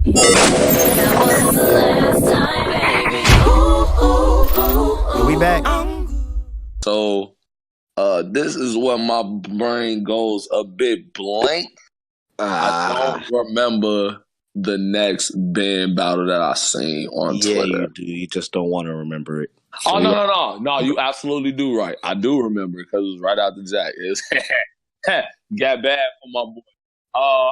We back. So this is where my brain goes a bit blank. I don't Ah, remember the next band battle that I seen on yeah, Twitter. you do. You just don't want to remember it. Oh So no yeah, no no no! You absolutely do right. I do remember because it was right out the jack. It's got bad for my boy. Uh,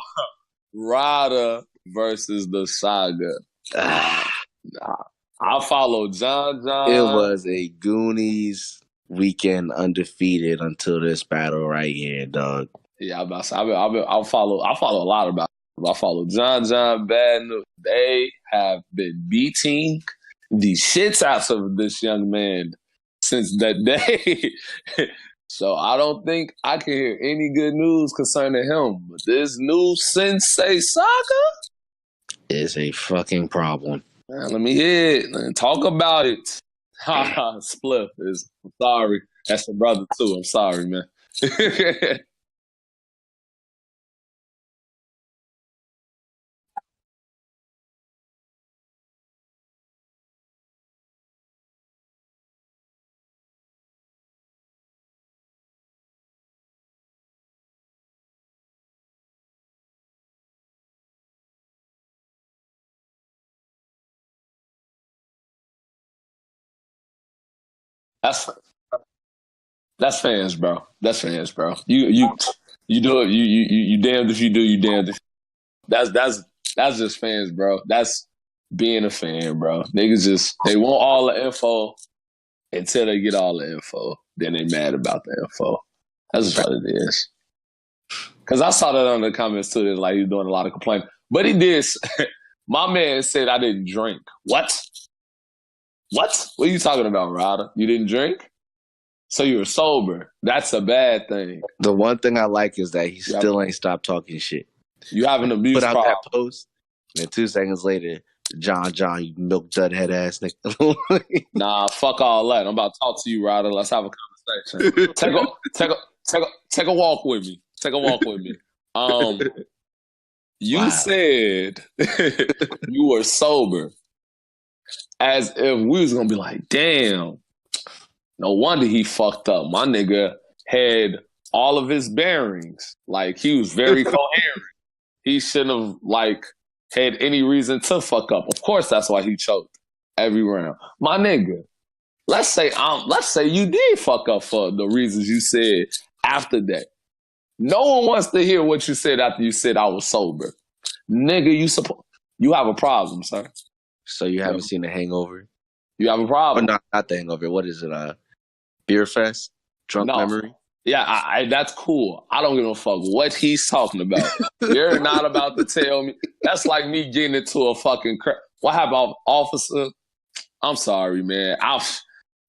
Rada versus the Saga. Nah, ah, nah. I follow John it John. was a Goonies weekend undefeated until this battle right here, dog. Yeah, I'm about to say, I follow a lot about. I follow John John Bad News. They have been beating the shits out of this young man since that day. So I don't think I can hear any good news concerning him. But this new Sensei Saga, Is a fucking problem. man, let me hear it. Man, talk about it. Haha, Spliff is. I'm sorry. That's your brother too. I'm sorry, man. That's That's fans, bro. That's fans, bro. You do it. You damned if you do. You damned if that's just fans, bro. That's being a fan, bro. Niggas just they want all the info until they get all the info. Then they mad about the info. That's just what it is. Because I saw that on the comments too. That like he's doing a lot of complaining, but he did. My man said I didn't drink. What? What? What are you talking about, Ryder? You didn't drink? So you were sober. That's a bad thing. The one thing I like is that he You have, still ain't stopped talking shit. you have an Put abuse out problem. that post, and then 2 seconds later, John, you milk dud head ass nigga. Nah, fuck all that. I'm about to talk to you, Ryder. Let's have a conversation. Take a walk with me. Take a walk with me. Um, you Wow. said you were sober, as if we was gonna be like, damn, no wonder he fucked up. My nigga had all of his bearings. Like he was very coherent. He shouldn't have like had any reason to fuck up. Of course, that's why he choked every round. My nigga, let's say you did fuck up for the reasons you said after that. No one wants to hear what you said after you said I was sober. Nigga, you have a problem, sir. So you haven't seen The Hangover? You have a Or problem. not The Hangover. What is it? Beer Fest? Drunk No. Memory? Yeah, that's cool. I don't give a fuck what he's talking about. You're not about to tell me. That's like me getting into a fucking. What happened, officer? I'm sorry, man.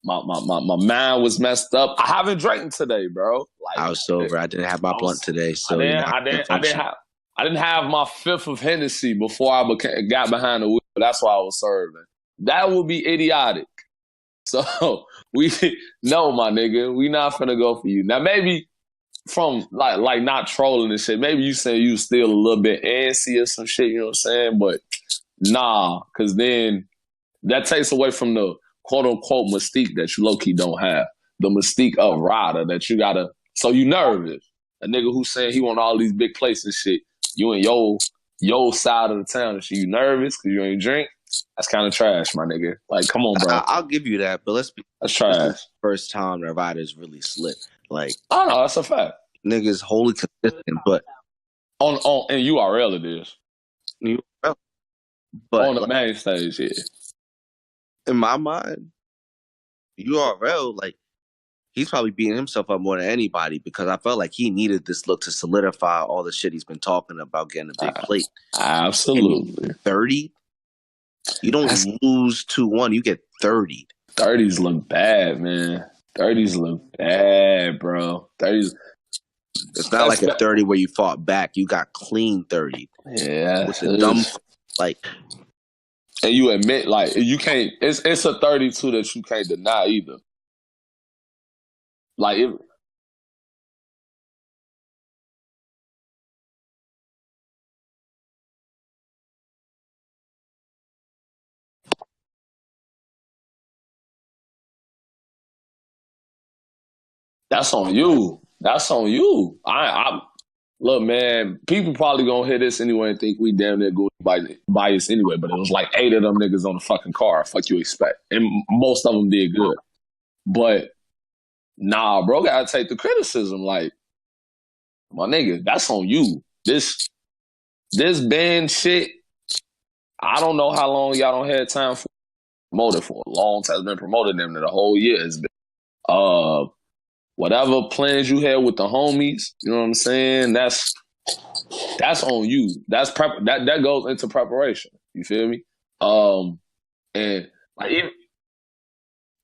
My mind was messed up. I haven't drank today, bro. Like I was sober. I didn't have my blunt today, I so didn't, I I couldn't didn't, I didn't function. have, I didn't have my fifth of Hennessy before I got behind the wheel. That's why I was serving. That would be idiotic. So we no, my nigga, we not finna go for you. Now maybe from like not trolling and shit. Maybe you say you still a little bit antsy or some shit. You know what I'm saying? But nah, because then that takes away from the quote unquote mystique that you low key don't have. The mystique of Ryder that you gotta. So you nervous. A nigga who's saying he want all these big places and shit. You in your side of the town and shit. You nervous because you ain't drink. That's kind of trash, my nigga. Like, come on, bro. I'll give you that, but That's this is the trash. first time that riders really slipped. Like Oh no, that's a fact. niggas wholly consistent, but On in URL it is. you know, On but the like, main stage, yeah. in my mind, URL like he's probably beating himself up more than anybody because I felt like he needed this look to solidify all the shit he's been talking about getting a big plate. And Absolutely. 30, you don't That's lose 2-1, you get 30. 30s look bad, man. 30s look bad, bro. 30s. It's not That's like a bad. 30 where you fought back. You got clean 30 Yeah, with the dumb like and you admit like you can't. It's a 32 that you can't deny either. Like it, That's on you. That's on you. I look, man. People probably gonna hear this anyway and think we damn near good bias anyway. But it was like 8 of them niggas on the fucking car. Fuck you expect, and most of them did good. But nah, bro, gotta take the criticism. Like, my nigga, that's on you. This band shit. I don't know how long y'all don't have time for promoted for a long time. It's been promoted them the whole year. It's been whatever plans you had with the homies, you know what I'm saying? That's on you. That's that goes into preparation. You feel me? And like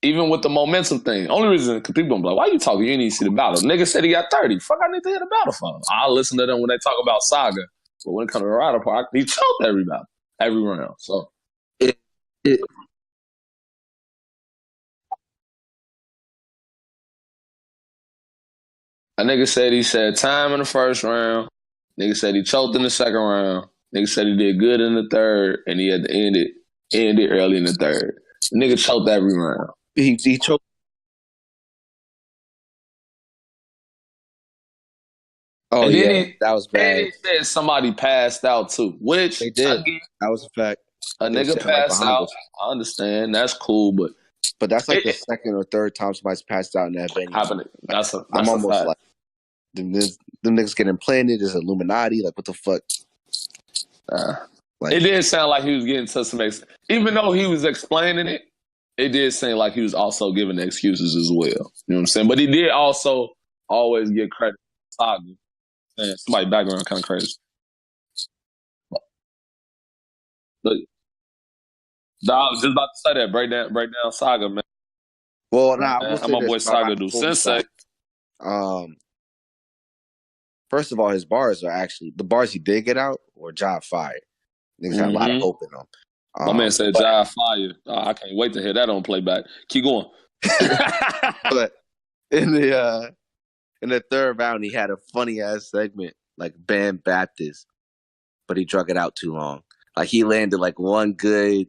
even with the momentum thing, only reason because people gonna be like, why you talking? You didn't even see the battle. Nigga said he got 30. Fuck, I need to hear the battle for him. I'll listen to them when they talk about Saga. But when it comes to the Rider Park, he choked every battle, every round. So It, it, a nigga said he said time in the first round. Nigga said he choked in the second round. Nigga said he did good in the third, and he had to end it early in the third. Nigga choked every round. he choked. Oh And then yeah, that was bad. he said somebody passed out too, which They did. again, That was a fact. a They were nigga sitting right passed behind out. us. I understand. That's cool, but But that's like the it second or third time somebody's passed out in that venue. happening. That's I'm a almost fact. like them niggas getting planted as Illuminati. Like what the fuck? Like It did sound like he was getting to some even though he was explaining it, it did seem like he was also giving excuses as well. You know what I'm saying? But he did also always give credit to Saga. Man, somebody background kind of crazy. But I was just about to say that. Break down Saga, man. well, nah, I will How say my this boy about Saga do. before we Sensei. start. First of all, his bars are actually the bars he did get out were job fire. Niggas had a lot of hope in them. My man said Jive Fire. I can't wait to hear that on playback. Keep going. But in the third round, he had a funny ass segment like Bam Baptist, but he drug it out too long. Like he landed like one good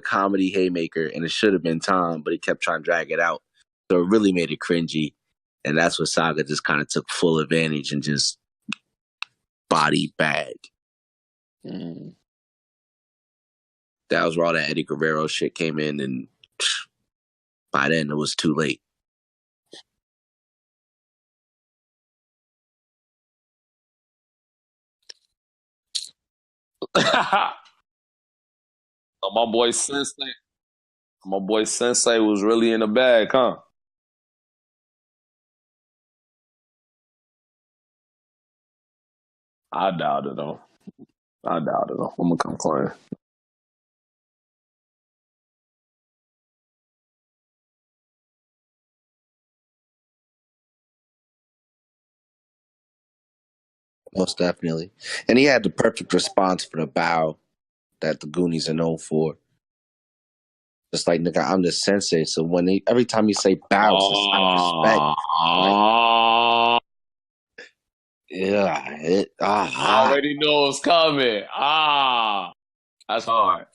comedy haymaker, and it should have been Tom, but he kept trying to drag it out. So it really made it cringy, and that's what Saga just kind of took full advantage and just body bag. That was where all that Eddie Guerrero shit came in, and by then it was too late. So my boy Sensei was really in the bag, huh? I doubt it though. I'm gonna come clean. Most definitely. And he had the perfect response for the bow that the Goonies are known for. Just like, nigga, I'm the sensei. So every time you say bow, it's a sign of respect. Yeah. I already know it's coming. That's hard.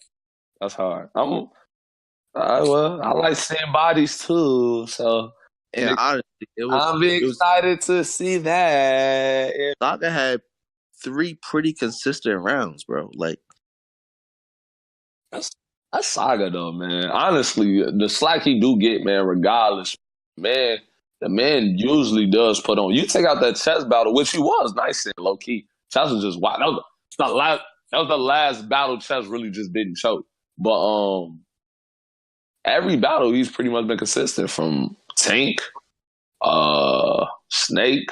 I like seeing bodies too, so And honestly, I'm excited to see that. Saga had 3 pretty consistent rounds, bro. Like that's Saga though, man. Honestly, the slack he do get, man, regardless, man, the man usually does put on. You take out that chess battle, which he was nice and low key. Chess was just wild. That was the last battle Chess really just didn't choke. But every battle he's pretty much been consistent from Tank, Snake.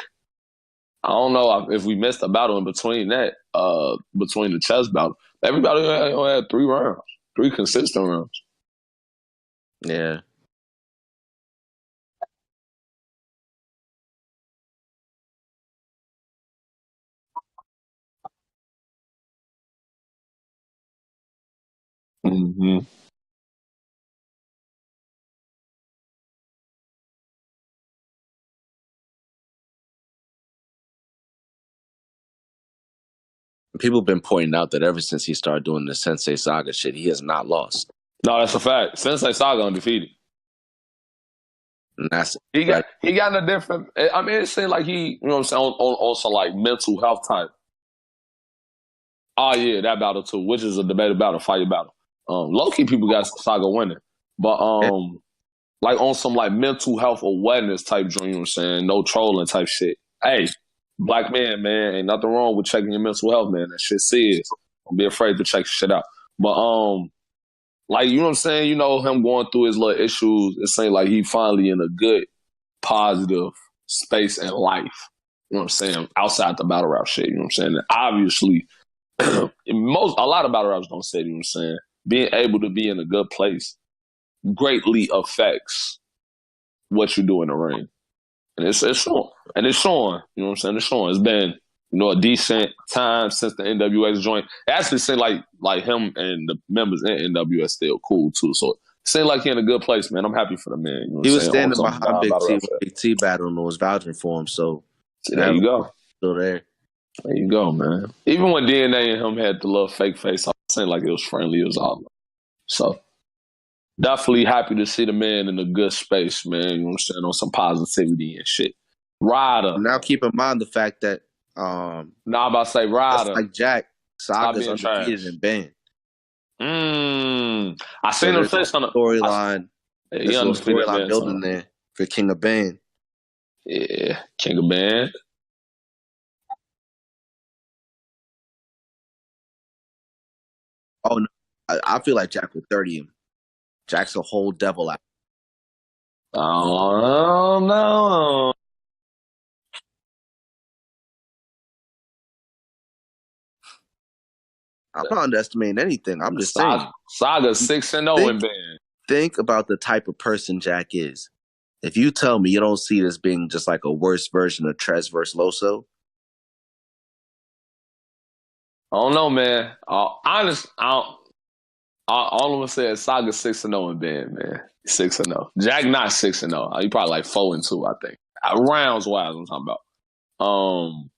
I don't know if we missed a battle in between that, between the chess battle. Every battle only had 3 rounds, 3 consistent rounds. Yeah. Mm-hmm. People have been pointing out that ever since he started doing the Sensei Saga shit, he has not lost. No, that's a fact. Sensei Saga undefeated. And that's He got right. he got in a different. I mean, it seemed like he, you know what I'm saying, on some like mental health type. Oh yeah, that battle too, which is a debated battle, fire battle. Low key people got Saga winning, but Yeah. like on some like mental health awareness type joint, you know what I'm saying? No trolling type shit. Hey, black man, ain't nothing wrong with checking your mental health, man. That shit serious. Don't be afraid to check shit out. But like you know what I'm saying, you know, him going through his little issues, it seems like he finally in a good, positive space in life. You know what I'm saying? Outside the battle rap shit, you know what I'm saying? And obviously, a lot of battle rappers don't say it, you know what I'm saying? Being able to be in a good place greatly affects what you do in the ring. And it's showing. And it's showing. You know what I'm saying? It's showing. It's been, you know, a decent time since the NWS joint. It actually seemed like him and the members in NWS still cool too. So it seemed like he in a good place, man. I'm happy for the man. You know what He I'm was saying? standing On some behind Big battle T rap when shit. Big T battled and was vouching for him. So See, there you go. still there. There you go, man. Even when DNA and him had the little fake face, I seemed like it was friendly. It was all. So definitely happy to see the man in a good space, man. You know what I'm saying? On some positivity and shit. Ryder. Now keep in mind the fact that Now I'm about to say just Ryder. like Jack, Saga's being undefeated trash. in band. I seen him say something. Storyline. He There's a little undefeated storyline man. building there for King of Band. Yeah, King of Band. Oh no, I feel like Jack will 30 him. Jack's a whole devil out. Oh no. I'm not underestimating anything. I'm just saying. Saga 6-0 in band. Think about the type of person Jack is. If you tell me you don't see this being just like a worse version of Trez versus Loso, I don't know, man. Honest, all I'm gonna say is Saga 6-0 in band, man. 6-0. Jack not 6-0. He probably like 4-2, I think. Rounds wise, I'm talking about.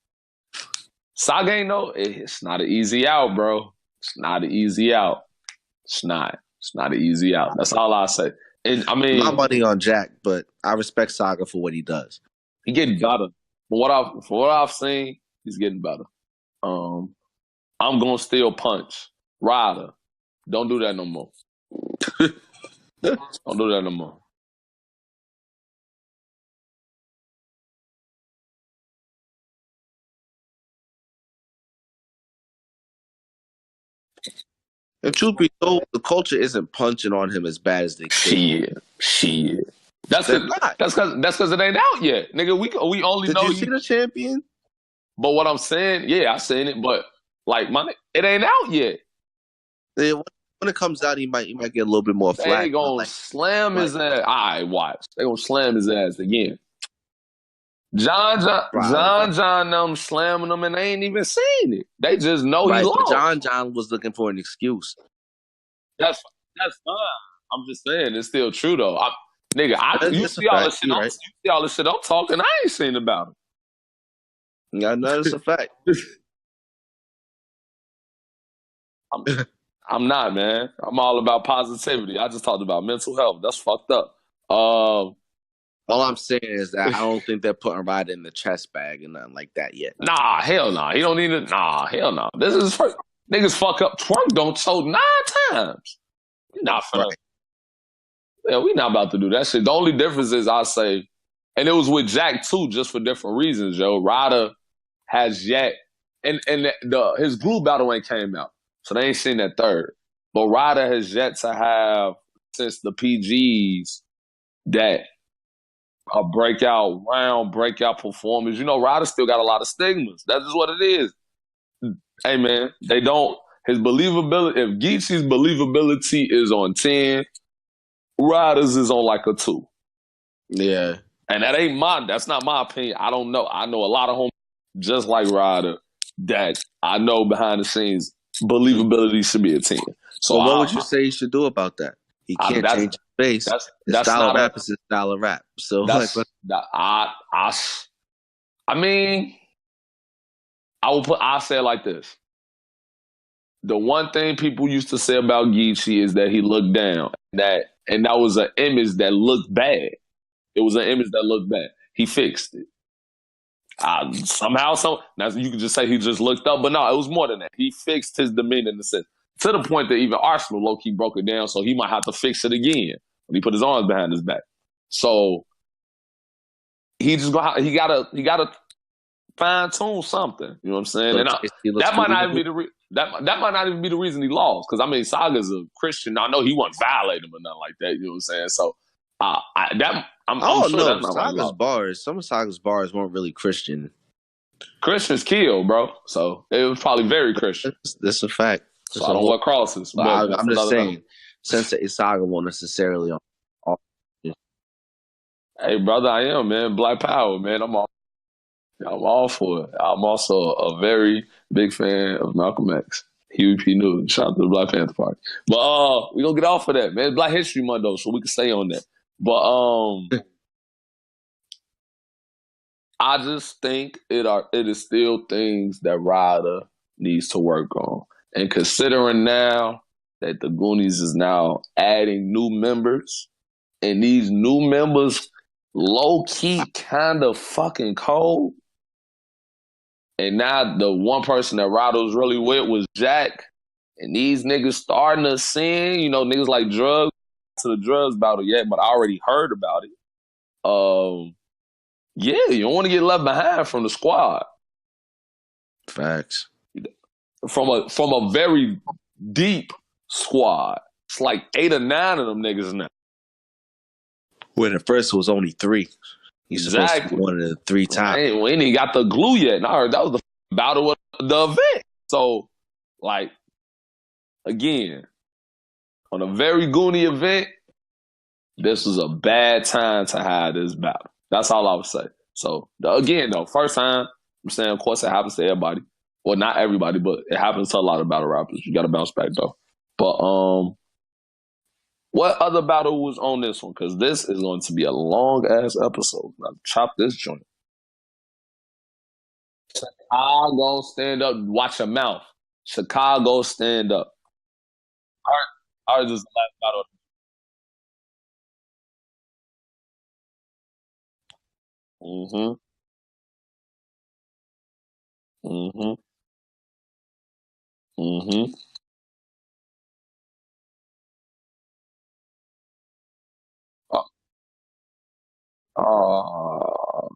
Saga ain't no. It's not an easy out, bro. It's not an easy out. It's not. It's not an easy out. That's all I say. And I mean, my money on Jack, but I respect Saga for what he does. he getting better. For what I've seen, he's getting better. I'm gonna still punch. Ryder, don't do that no more. Don't do that no more. And truth be told, the culture isn't punching on him as bad as they say. Shit. That's They're cause, not. that's because it ain't out yet, nigga. We only Did know you see the champion? But what I'm saying, yeah, I seen it, but like it ain't out yet. When it comes out, he might get a little bit more They flack. gonna slam his ass. I watch. They gonna slam his ass again. John, them slamming him, and they ain't even seen it. They just know he lost. John was looking for an excuse. That's fine. I'm just saying it's still true though. You see all this shit I'm talking. I ain't seen about it. Yeah, no, it's a fact. I'm not, man. I'm all about positivity. I just talked about mental health. That's fucked up. All I'm saying is that I don't think they're putting Ryder in the chest bag and nothing like that yet. Nah, hell nah. He don't need it. Nah, hell no. This is first. Niggas fuck up. Twerk don't choke 9 times. We not finna. Right. Yeah, we not about to do that shit. The only difference is I say, and it was with Jack too, just for different reasons, yo. Ryder has yet, and his glue battle ain't came out, so they ain't seen that third. But Ryder has yet to have, since the PGs, that a breakout performance. You know, Ryder still got a lot of stigmas. That's just what it is. Hey, man, they don't. His believability, if Geechee's believability is on 10, Ryder's is on like a 2. Yeah. And that's not my opinion. I don't know. I know a lot of homies just like Ryder that I know behind the scenes believability should be a 10. So what would you say he should do about that? He can't change his face. His style of rap is his style of rap. So I mean, I'll say it like this. The one thing people used to say about Geechee is that he looked down. And that was an image that looked bad. It was an image that looked bad. He fixed it. Somehow, now you can just say he just looked up, but no, it was more than that. He fixed his demeanor in the sense to the point that even Arsenal low key broke it down, so he might have to fix it again when he put his arms behind his back. So he gotta fine tune something. You know what I'm saying? And that might not even be that might not even be the reason he lost. Because I mean, Saga's a Christian. I know he wasn't violating or nothing like that. You know what I'm saying? So I'm sure no, Saga's bars. Some of Saga's bars weren't really Christian. Christians kill, bro. So it was probably very Christian. That's a fact. So I don't wear crosses. But I'm just saying, Sensei Saga won't necessarily. Hey, brother, I am, man. Black Power, man. I'm all for it. I'm also a very big fan of Malcolm X. Huey P. Newton. Shout out to the Black Panther Party. But we gonna get off of that, man. It's Black History Month though, so we can stay on that. But I just think it is still things that Ryder needs to work on. And considering now that the Goonies is now adding new members, and these new members low-key kind of fucking cold, and now the one person that Ryder was really with was Jack, and these niggas starting to sin, niggas like drugs, to the drugs battle yet, but I already heard about it. Yeah, you don't want to get left behind from the squad. Facts. From a very deep squad. It's like 8 or 9 of them niggas now. When at first it was only 3. He's supposed to be one of the 3 times. We ain't even got the glue yet. And I heard that was the battle of the event. So, like, again, on a very Goonie event, this was a bad time to have this battle. That's all I would say. So, again, though, first time, I'm saying, of course, it happens to everybody. Well, not everybody, but it happens to a lot of battle rappers. You got to bounce back, though. But, what other battle was on this one? Because this is going to be a long-ass episode. Now, chop this joint. Chicago, stand up. Watch your mouth. Chicago, stand up. Ours is the last battle. Mm-hmm. Mm-hmm. Mm-hmm. Uh,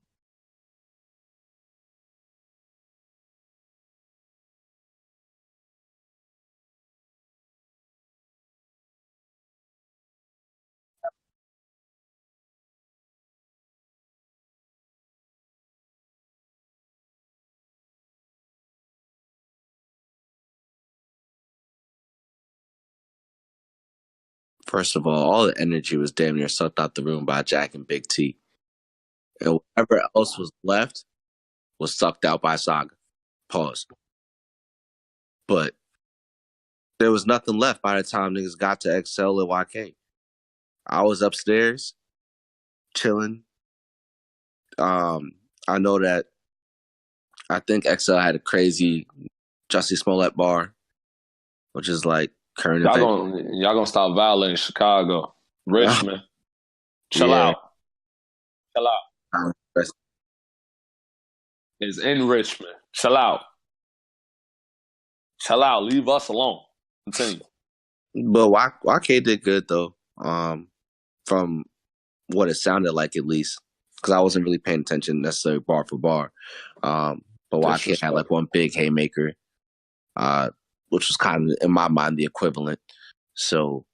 First of all the energy was damn near sucked out the room by Jack and Big T. And whatever else was left was sucked out by Saga. Pause. But there was nothing left by the time niggas got to XL and YK. I was upstairs chilling. I know that I think XL had a crazy Jussie Smollett bar, which is like current event. Y'all gonna stop violating Chicago. Richmond. Chill out. Chill out. It's in Richmond. Chill out. Chill out. Leave us alone. Continue. But YK did good though. From what it sounded like, at least, because I wasn't really paying attention necessarily bar for bar. But YK had like one big haymaker, which was kind of in my mind the equivalent. So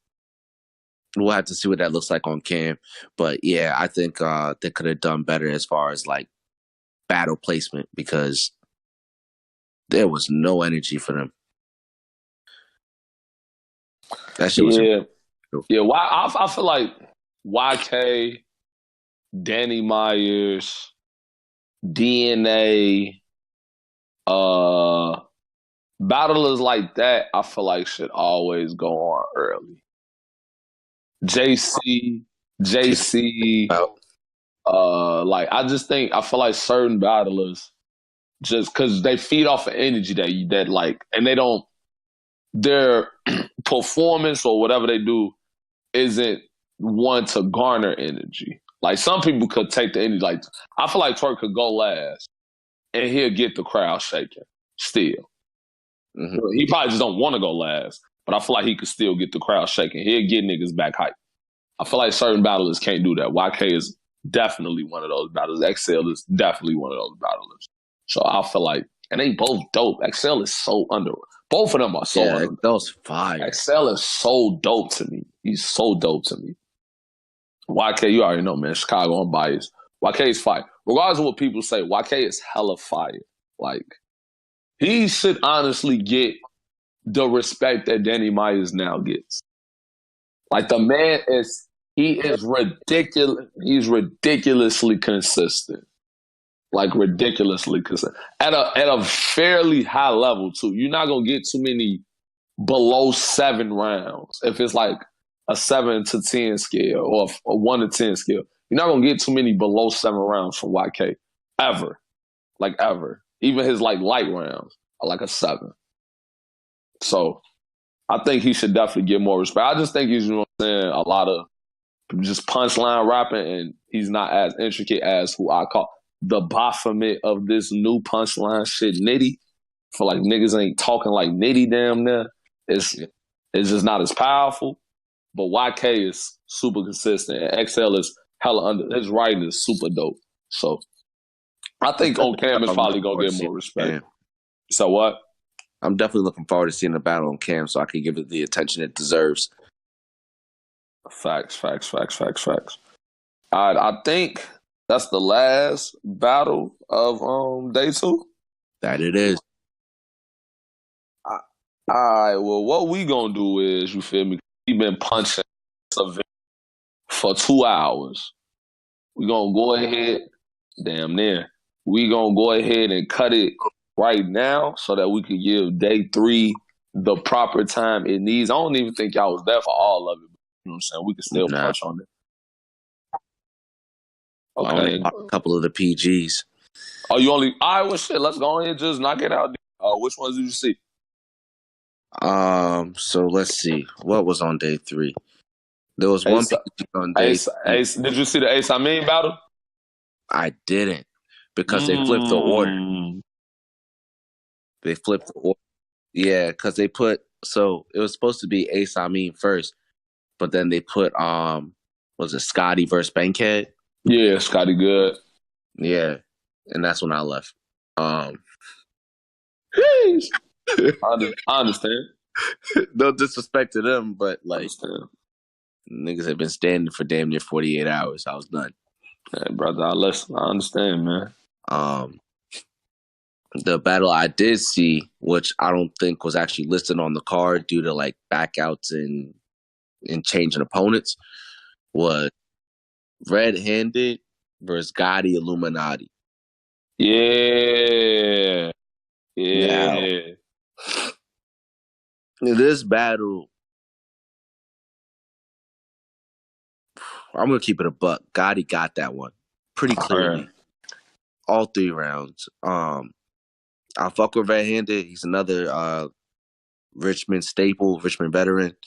we'll have to see what that looks like on cam. But yeah, I think they could have done better as far as like battle placement, because there was no energy for them. That shit was I feel like YK, Danny Myers, DNA, battlers like that, I feel like should always go on early. JC, I feel like certain battlers, just because they feed off of energy that like, and they don't, their performance or whatever they do isn't one to garner energy. Like some people could take the energy. Like I feel like Twerk could go last and he'll get the crowd shaking still. Mhm. He probably just don't want to go last, but I feel like he could still get the crowd shaking. He'll get niggas back hype. I feel like certain battlers can't do that. YK is definitely one of those battlers. XL is definitely one of those battlers. So I feel like, and they both dope. XL is so under. Both of them are so under. That was fire. XL is so dope to me. He's so dope to me. YK, you already know, man. Chicago, I'm biased. YK is fire. Regardless of what people say, YK is hella fire. Like, he should honestly get the respect that Danny Myers now gets. Like, the man he is ridiculous. He's ridiculously consistent. Like, ridiculously consistent. At a fairly high level, too. You're not going to get too many below 7 rounds. If it's like a 7 to 10 scale or a 1 to 10 scale, you're not going to get too many below 7 rounds from YK. Ever. Like, ever. Even his, like, light rounds are like a 7. So, I think he should definitely get more respect. I just think he's, you know what I'm saying, a lot of just punchline rapping, and he's not as intricate as who I call the Baphomet of this new punchline shit, Nitty. For like niggas ain't talking like Nitty damn near. It's just not as powerful. But YK is super consistent, and XL is hella under. His writing is super dope. So I think on Cam is probably gonna get more respect. So what? I'm definitely looking forward to seeing the battle on Cam so I can give it the attention it deserves. Facts. I think that's the last battle of day 2. That it is. All right. Well, what we gonna do is, you feel me? We been punching for 2 hours. We gonna go ahead, damn near. We gonna go ahead and cut it right now so that we could give day 3 the proper time it needs. I don't even think y'all was there for all of it. You know what I'm saying? We can still punch on it. Okay. A couple of the PGs. Oh, you only... All right, well, shit. Let's go ahead and just knock it out. Which ones did you see? So let's see. What was on day 3? There was one PG on day 3. Did you see the Ace Amin battle? I didn't. Because they flipped the order. They flipped the order. Yeah, because they put... So it was supposed to be Ace Amin first. But then they put... was it Scotty versus Bankhead? Yeah, Scotty good. Yeah. And that's when I left. I understand. No disrespect to them, but like niggas have been standing for damn near 48 hours. I was done. Hey, brother, I understand, man. The battle I did see, which I don't think was actually listed on the card due to like backouts and changing opponents, was Red Handed versus Gotti Illuminati. Yeah. Now, this battle, I'm gonna keep it a buck. Gotti got that one pretty clearly. All 3 rounds. I fuck with Red Handed. He's another Richmond staple, Richmond veteran.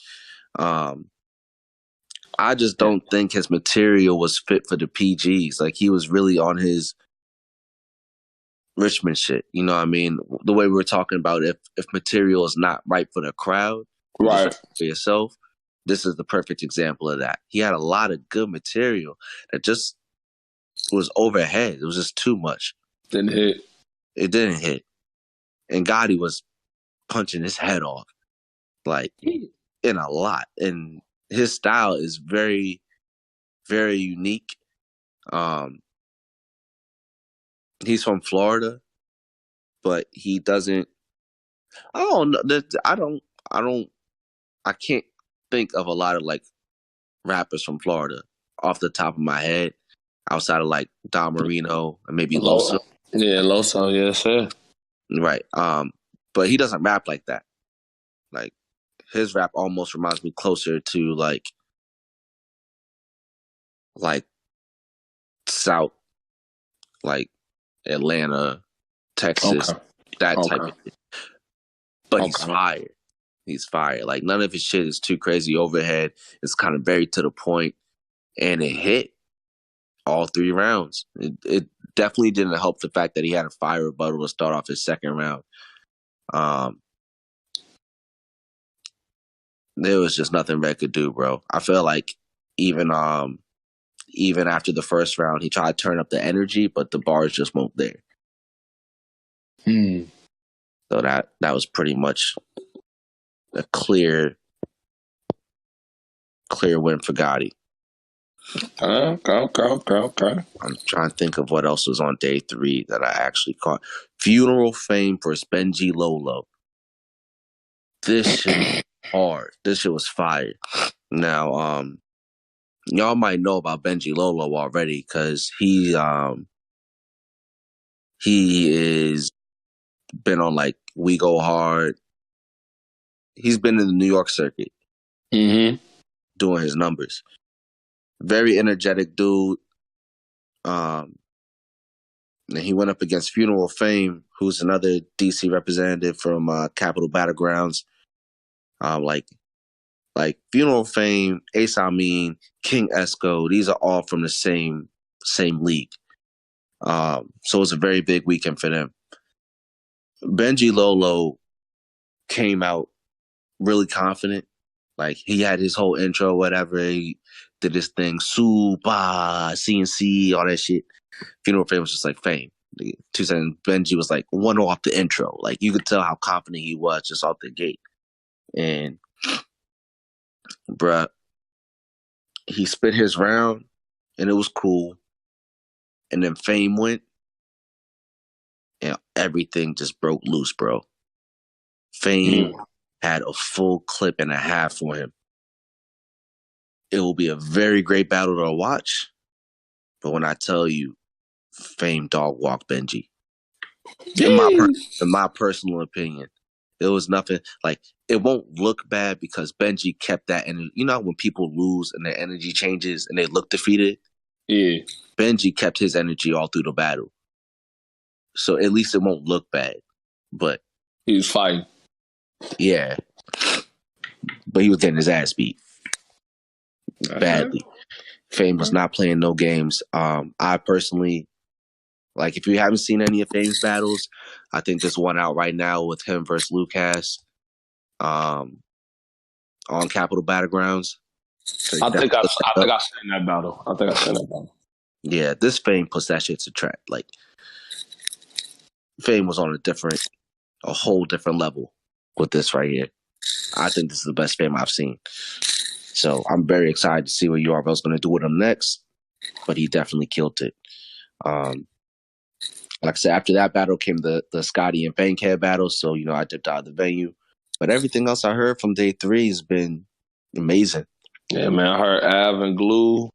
I just don't think his material was fit for the PGs. Like, he was really on his Richmond shit. You know what I mean? The way we were talking about if material is not right for the crowd, right, for yourself, this is the perfect example of that. He had a lot of good material that just was overhead. It was just too much. Didn't hit. It didn't hit. And Gotti was punching his head off. Like, in a lot. And his style is very, very unique. He's from Florida, but he doesn't. I don't know. I can't think of a lot of like rappers from Florida off the top of my head, outside of like Don Marino and maybe Loso. Yeah, Loso. Yeah, sure. Right. But he doesn't rap like that. Like, his rap almost reminds me closer to like South, like Atlanta, Texas, that type of shit. But he's fire. He's fire. Like, none of his shit is too crazy overhead. It's kind of very to the point, and it hit. all 3 rounds. It definitely didn't help the fact that he had a fire rebuttal to start off his second round. There was just nothing Red could do, bro. I feel like even after the first round, he tried to turn up the energy, but the bars just weren't there. So that was pretty much a clear win for Gotti. Okay. I'm trying to think of what else was on day 3 that I actually caught. Funeral Fame versus Benji Lolo. This shit was hard. This shit was fire. Now, y'all might know about Benji Lolo already because he is been on like We Go Hard. He's been in the New York circuit doing his numbers. Very energetic dude. And he went up against Funeral Fame, who's another DC representative from Capital Battlegrounds. Like Funeral Fame, Ace Amin, King Esco, these are all from the same league. So it was a very big weekend for them. Benji Lolo came out really confident. Like he had his whole intro, whatever. He did his thing, Super, CNC, all that shit. Funeral Fame was just like Fame. 2 seconds. Benji was like one off the intro. Like you could tell how confident he was just off the gate. And bruh, he spit his round and it was cool. And then Fame went and everything just broke loose, bro. Fame had a full clip and a half for him. It will be a very great battle to watch. But when I tell you, Fame dog walked Benji. In my personal opinion, it was nothing. Like, it won't look bad because Benji kept that energy. You know when people lose and their energy changes and they look defeated? Yeah. Benji kept his energy all through the battle. So at least it won't look bad. But he was fighting. Yeah. But he was getting his ass beat. Badly. Fame was not playing no games. I personally, like, if you haven't seen any of Fame's battles, I think there's one out right now with him versus Lucas on Capital Battlegrounds. I think I've seen that battle. Yeah, this Fame puts that shit to track. Like, Fame was on a whole different level with this right here. I think this is the best Fame I've seen. So I'm very excited to see what URL's going to do with him next. But he definitely killed it. Like I said, after that battle came the Scotty and Bankhead battle. So, I dipped out of the venue. But everything else I heard from day 3 has been amazing. Yeah, man. I heard Av and Glue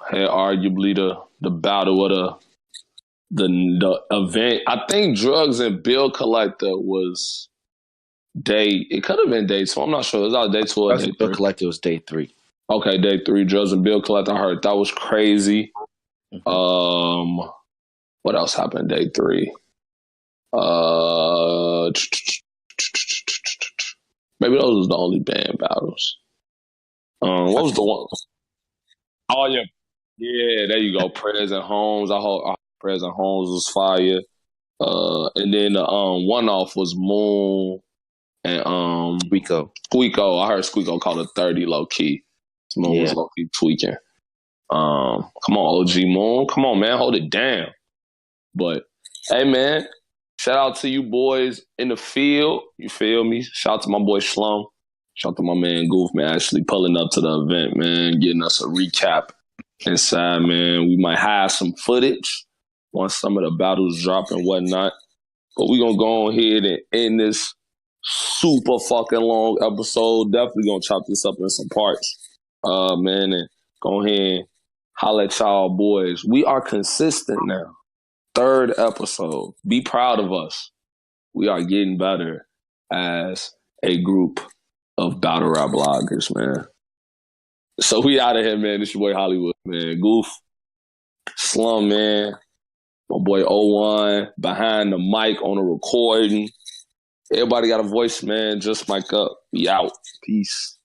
had arguably the battle of the event. I think Drugs and Bill Collector was it could have been day 2. I'm not sure. It was out day 2 or day 3. Bill Collector was day 3. Okay, day 3. Drugs and Bill Collector. I heard that was crazy. Mm-hmm. What else happened day 3? Maybe those was the only band battles. What was the one? Oh yeah, there you go. Prez and Holmes. I hope Prez and Holmes was fire. And then the one off was Moon and Squeako. I heard Squeako called it 30 low key. Moon was low key tweaking. Come on, OG Moon. Come on, man, hold it down. But hey, man, shout out to you boys in the field. You feel me? Shout out to my boy Shlum. Shout out to my man Goof, man, actually pulling up to the event, man, getting us a recap inside, man. We might have some footage once some of the battles drop and whatnot. But we're going to go on ahead and end this super fucking long episode. Definitely going to chop this up in some parts, man, and go ahead and holler at y'all boys. We are consistent now. 3rd episode. Be proud of us. We are getting better as a group of battle rap bloggers, man. So we out of here, man. This your boy Hollywood, man. Goof, Slum, man. My boy O1 behind the mic on the recording. Everybody got a voice, man. Just mic up. Be out. Peace.